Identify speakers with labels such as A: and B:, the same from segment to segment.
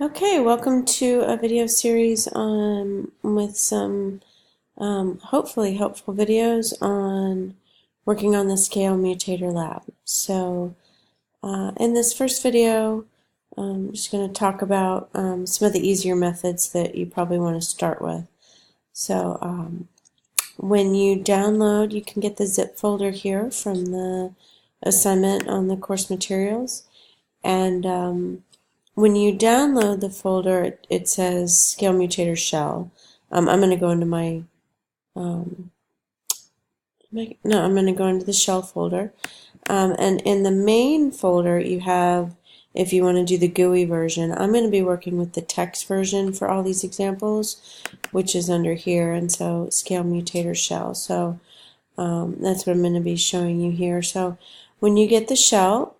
A: Okay, welcome to a video series with some hopefully helpful videos on working on the ScaleMutator lab. So in this first video, I'm just going to talk about some of the easier methods that you probably want to start with. So when you download, you can get the zip folder here from the assignment on the course materials, and when you download the folder, it says ScaleMutator shell. I'm going to go into I'm going to go into the shell folder. And in the main folder, you have, if you want to do the GUI version, I'm going to be working with the text version for all these examples, which is under here, and so ScaleMutator shell. So that's what I'm going to be showing you here. So when you get the shell,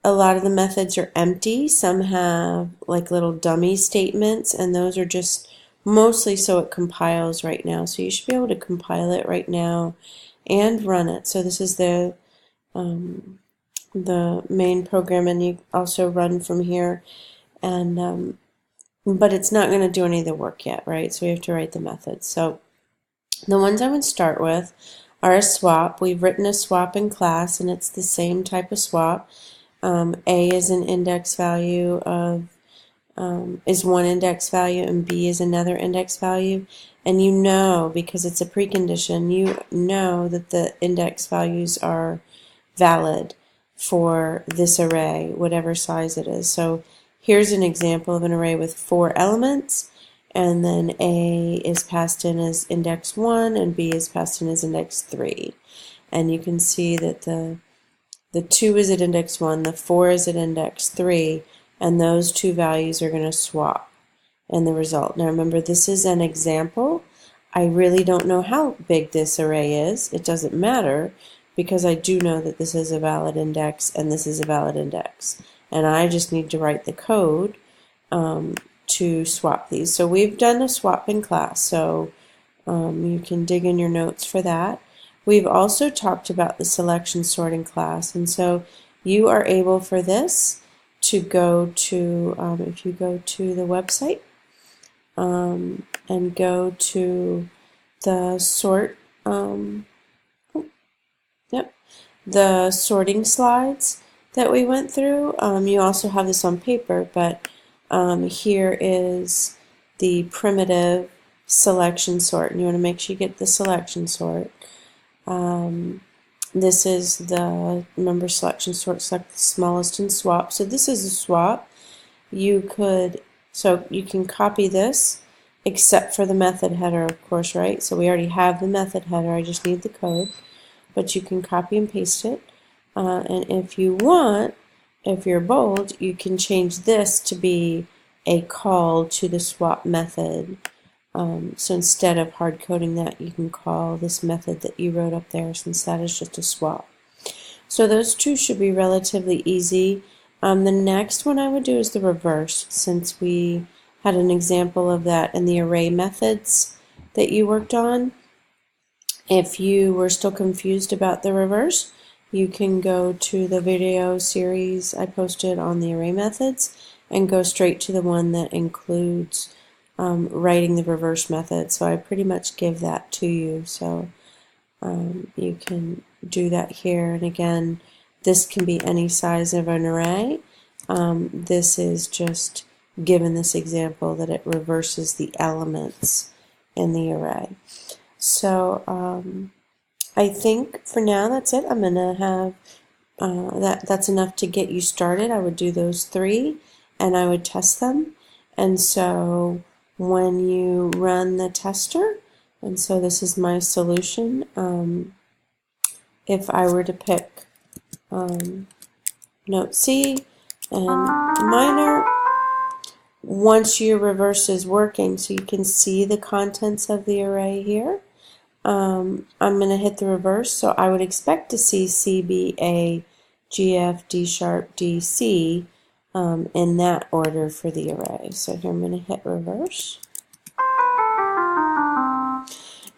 A: a lot of the methods are empty. Some have like little dummy statements, and those are just mostly so it compiles right now. So you should be able to compile it right now and run it. So this is the main program, and you also run from here. And but it's not going to do any of the work yet, right? So we have to write the methods. So the ones I would start with are a swap. We've written a swap in class, and it's the same type of swap. A is an index value of is one index value, and B is another index value, and you know, because it's a precondition, you know that the index values are valid for this array, whatever size it is. So here's an example of an array with 4 elements, and then A is passed in as index 1 and B is passed in as index 3, and you can see that the 2 is at index 1, the 4 is at index 3, and those two values are going to swap in the result. Now remember, this is an example. I really don't know how big this array is. It doesn't matter, because I do know that this is a valid index and this is a valid index. And I just need to write the code to swap these. So we've done a swap in class, so you can dig in your notes for that. We've also talked about the selection sorting class, and so you are able for this to go to, if you go to the website and go to the sort, the sorting slides that we went through. You also have this on paper, but here is the primitive selection sort, and you want to make sure you get the selection sort. This is the, remember, selection sort, select the smallest and swap. So this is a swap. So you can copy this, except for the method header, of course, right? So we already have the method header, I just need the code. But you can copy and paste it. And if you want, if you're bold, you can change this to be a call to the swap method. So instead of hard coding that, you can call this method that you wrote up there, since that is just a swap. So those two should be relatively easy. The next one I would do is the reverse, since we had an example of that in the array methods that you worked on. If you were still confused about the reverse, you can go to the video series I posted on the array methods and go straight to the one that includes writing the reverse method. So I pretty much give that to you, so you can do that here. And again, this can be any size of an array. This is just given this example that it reverses the elements in the array. So I think for now that's it. I'm gonna have that's enough to get you started. I would do those 3 and I would test them. And so when you run the tester, and so this is my solution, if I were to pick note C and minor, once your reverse is working, so you can see the contents of the array here, I'm going to hit the reverse, so I would expect to see C, B, A, G, F, D sharp, D, C in that order for the array. So here I'm going to hit reverse.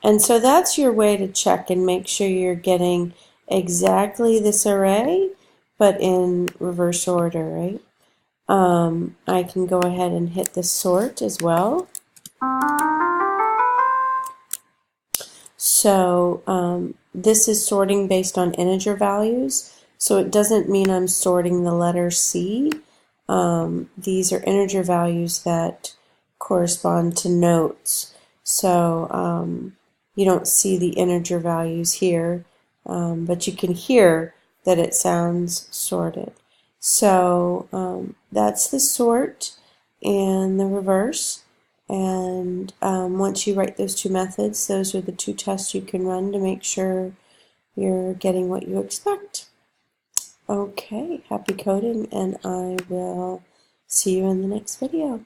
A: And so that's your way to check and make sure you're getting exactly this array, but in reverse order, right? I can go ahead and hit the sort as well. So this is sorting based on integer values, so it doesn't mean I'm sorting the letter C. These are integer values that correspond to notes. So you don't see the integer values here, but you can hear that it sounds sorted. So that's the sort and the reverse. And once you write those two methods, those are the two tests you can run to make sure you're getting what you expect. Okay, happy coding, and I will see you in the next video.